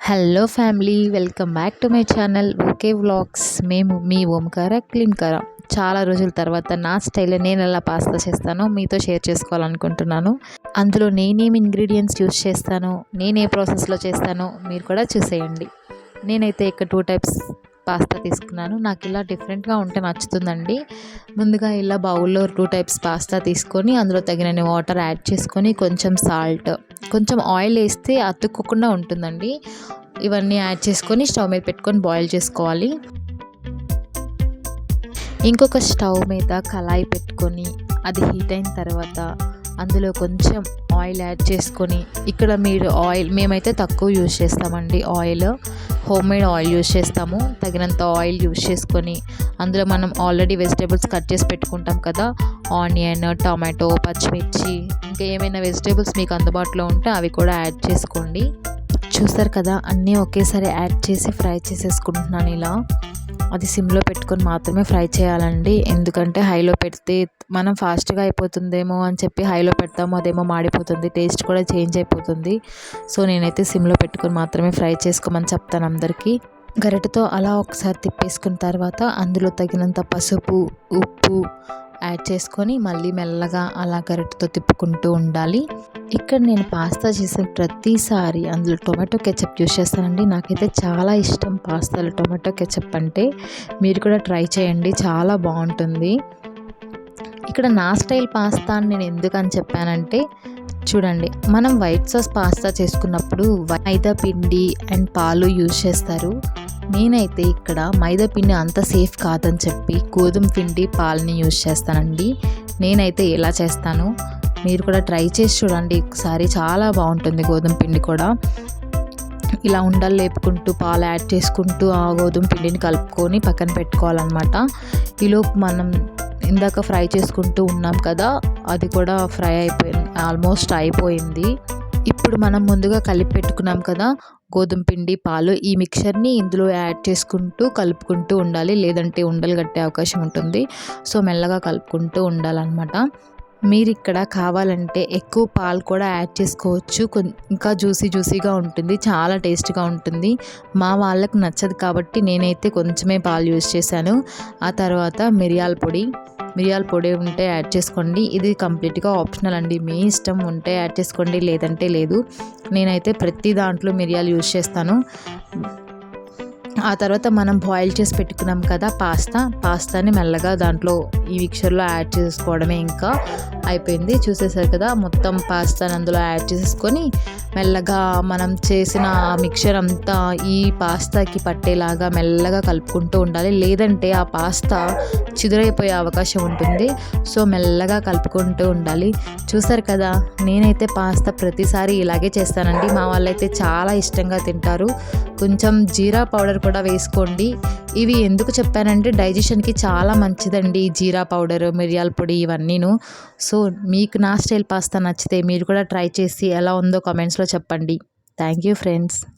Hello family, welcome back to my channel okay vlogs. మేము మీ ఓంకార క్లీన్కార. చాలా రోజుల తర్వాత నా స్టైల్లో నేను ఎలా పాస్తా చేస్తానో మీతో షేర్ చేసుకోవాలనుకుంటున్నాను. అందులో నేనేమి ఇంగ్రీడియంట్స్ యూస్ చేస్తానో, నేను ఏ ప్రాసెస్లో చేస్తానో మీరు కూడా చూసేయండి. నేనైతే ఇక్కడ 2 టైప్స్ పాస్తా తీసుకున్నాను. నాకు ఇలా డిఫరెంట్గా ఉంటే నచ్చుతుందండి. ముందుగా ఇలా బౌల్లో 2 టైప్స్ పాస్తా తీసుకొని అందులో తగినన్ని వాటర్ యాడ్ చేసుకొని కొంచెం సాల్ట్, కొంచెం ఆయిల్ వేస్తే అతుక్కోకుండా ఉంటుందండి. ఇవన్నీ యాడ్ చేసుకొని స్టవ్ మీద పెట్టుకొని బాయిల్ చేసుకోవాలి. ఇంకొక స్టవ్ మీద కళాయి పెట్టుకొని అది హీట్ అయిన తర్వాత అందులో కొంచెం ఆయిల్ యాడ్ చేసుకొని, ఇక్కడ మీరు ఆయిల్ మేమైతే తక్కువ యూజ్ చేస్తామండి. Oil home made oil use చేస్తాము. తగినంత ఆయిల్ యూజ్ చేసుకొని అందులో మనం ఆల్రెడీ వెజిటేబుల్స్ కట్ చేసి పెట్టుకుంటాం కదా, ఆనియన్, టమాటో, పచ్చిమిర్చి, ఇంకా ఏమైనా వెజిటేబుల్స్ మీకు అందుబాటులో ఉంటే అవి కూడా యాడ్ చేసుకోండి. చూస్తారు కదా, అన్నీ ఒకేసారి యాడ్ చేసి ఫ్రై చేసేసుకుంటున్నాను. ఇలా అది సిమ్లో పెట్టుకొని మాత్రమే ఫ్రై చేయాలండి. ఎందుకంటే హైలో పెడితే మనం ఫాస్ట్గా అయిపోతుందేమో అని చెప్పి హైలో పెడతాము, అదేమో మాడిపోతుంది, టేస్ట్ కూడా చేంజ్ అయిపోతుంది. సో నేనైతే సిమ్లో పెట్టుకొని మాత్రమే ఫ్రై చేసుకోమని చెప్తాను అందరికీ. గరిటెతో అలా ఒకసారి తిప్పేసుకున్న తర్వాత అందులో తగినంత పసుపు, ఉప్పు యాడ్ చేసుకొని మళ్ళీ మెల్లగా అలా గరిటెతో తిప్పుకుంటూ ఉండాలి. ఇక్కడ నేను పాస్తా చేసిన ప్రతిసారి అందులో టొమాటో కెచప్ యూస్ చేస్తానండి. నాకైతే చాలా ఇష్టం పాస్తాలో టొమాటో కెచప్ అంటే. మీరు కూడా ట్రై చేయండి, చాలా బాగుంటుంది. ఇక్కడ నా స్టైల్ పాస్తా అని నేను ఎందుకని చెప్పానంటే, చూడండి, మనం వైట్ సాస్ పాస్తా చేసుకున్నప్పుడు మైదా పిండి అండ్ పాలు యూజ్ చేస్తారు. నేనైతే ఇక్కడ మైదా పిండి అంత సేఫ్ కాదని చెప్పి గోధుమ పిండి పాలని యూజ్ చేస్తానండి. నేనైతే ఇలా చేస్తాను, మీరు కూడా ట్రై చేసి చూడండి ఒకసారి, చాలా బాగుంటుంది. గోధుమ పిండి కూడా ఇలా ఉండలు లేపుకుంటూ పాలు యాడ్ చేసుకుంటూ ఆ గోధుమ పిండిని కలుపుకొని పక్కన పెట్టుకోవాలన్నమాట. ఈలోపు మనం ఇందాక ఫ్రై చేసుకుంటూ ఉన్నాం కదా, అది కూడా ఫ్రై అయిపోయింది, ఆల్మోస్ట్ అయిపోయింది. ఇప్పుడు మనం ముందుగా కలిపి పెట్టుకున్నాం కదా గోధుమ పిండి, పాలు, ఈ మిక్చర్ని ఇందులో యాడ్ చేసుకుంటూ కలుపుకుంటూ ఉండాలి, లేదంటే ఉండలు కట్టే అవకాశం ఉంటుంది. సో మెల్లగా కలుపుకుంటూ ఉండాలన్నమాట. మీరు ఇక్కడ కావాలంటే ఎక్కువ పాలు కూడా యాడ్ చేసుకోవచ్చు, ఇంకా జ్యూసీగా ఉంటుంది, చాలా టేస్ట్గా ఉంటుంది. మా వాళ్ళకు నచ్చదు కాబట్టి నేనైతే కొంచెమే పాలు యూజ్ చేశాను. ఆ తర్వాత మిరియాల పొడి ఉంటే యాడ్ చేసుకోండి. ఇది కంప్లీట్గా ఆప్షనల్ అండి, మీ ఇష్టం, ఉంటే యాడ్ చేసుకోండి, లేదంటే లేదు. నేనైతే ప్రతి దాంట్లో మిరియాలు యూజ్ చేస్తాను. ఆ తర్వాత మనం బాయిల్ చేసి పెట్టుకున్నాం కదా పాస్తాని మెల్లగా దాంట్లో ఈ మిక్చర్లో యాడ్ చేసుకోవడమే, ఇంకా అయిపోయింది. చూసేసారు కదా, మొత్తం పాస్తాని అందులో యాడ్ చేసేసుకొని మెల్లగా మనం చేసిన మిక్చర్ అంతా ఈ పాస్తాకి పట్టేలాగా మెల్లగా కలుపుకుంటూ ఉండాలి, లేదంటే ఆ పాస్తా చిదురైపోయే అవకాశం ఉంటుంది. సో మెల్లగా కలుపుకుంటూ ఉండాలి. చూసారు కదా, నేనైతే పాస్తా ప్రతిసారి ఇలాగే చేస్తానండి. మా వాళ్ళైతే చాలా ఇష్టంగా తింటారు. కొంచెం జీరా పౌడర్ కూడా వేసుకోండి. ఇవి ఎందుకు చెప్పానంటే డైజెషన్కి చాలా మంచిదండి, జీరా పౌడర్, మిరియాల పొడి ఇవన్నీను. సో మీకు నా స్టైల్ పాస్తా నచ్చితే మీరు కూడా ట్రై చేసి ఎలా ఉందో కామెంట్స్లో చెప్పండి. Thank you friends.